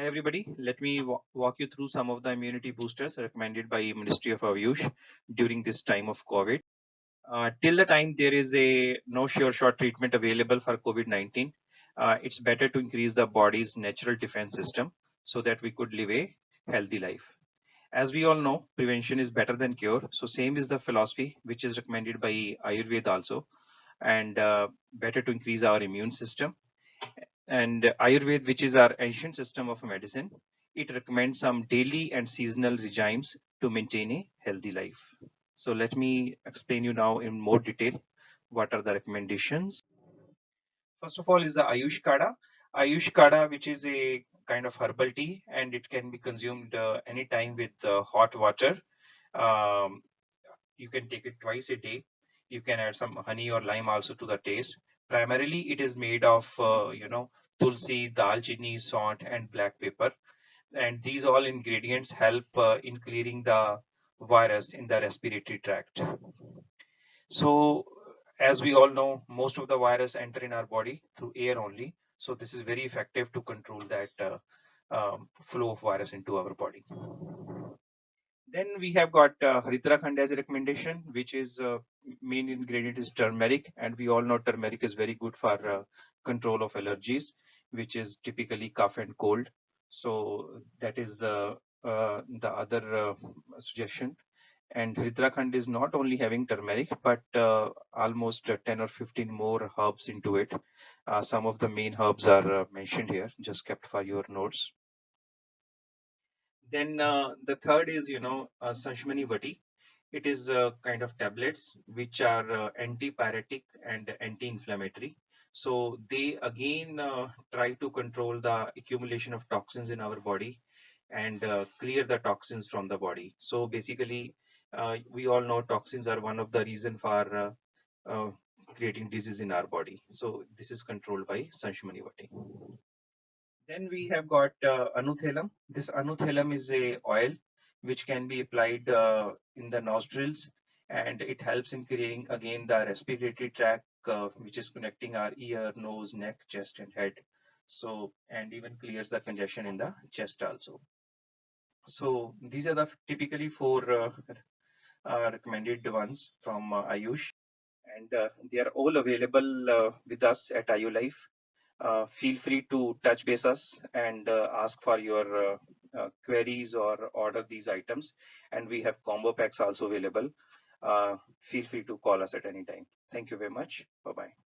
Hi everybody, let me walk you through some of the immunity boosters recommended by Ministry of Ayush during this time of COVID. Till the time there is a no sure shot treatment available for COVID-19, it's better to increase the body's natural defense system so that we could live a healthy life. As we all know, prevention is better than cure. So same is the philosophy which is recommended by Ayurveda also, and better to increase our immune system. And Ayurveda, which is our ancient system of medicine, it recommends some daily and seasonal regimes to maintain a healthy life. So let me explain you now in more detail what are the recommendations. First of all is the Ayush Kada. Ayush Kada, which is a kind of herbal tea, and it can be consumed anytime with hot water. Um, you can take it twice a day. You can add some honey or lime also to the taste. Primarily it is made of tulsi, dalchini, salt and black pepper, and these all ingredients help in clearing the virus in the respiratory tract. So as we all know, most of the virus enter in our body through air only, so this is very effective to control that flow of virus into our body. Then we have got Haritrakhand as a recommendation, which is main ingredient is turmeric, and we all know turmeric is very good for control of allergies, which is typically cough and cold. So that is the other suggestion. And Haritrakhand is not only having turmeric, but almost 10 or 15 more herbs into it. Some of the main herbs are mentioned here, just kept for your notes. Then the third is, Sanshmani Vati. It is kind of tablets which are antipyretic and anti-inflammatory. So they again try to control the accumulation of toxins in our body and clear the toxins from the body. So basically, we all know toxins are one of the reason for creating disease in our body. So this is controlled by Sanshmani Vati. Then we have got Anuthelam. This Anuthelam is a oil which can be applied in the nostrils, and it helps in clearing again the respiratory tract, which is connecting our ear, nose, neck, chest, and head. So, and even clears the congestion in the chest also. So these are the typically four recommended ones from Ayush, and they are all available with us at IU Life. Feel free to touch base us and ask for your queries or order these items. And we have combo packs also available. Feel free to call us at any time. Thank you very much. Bye bye.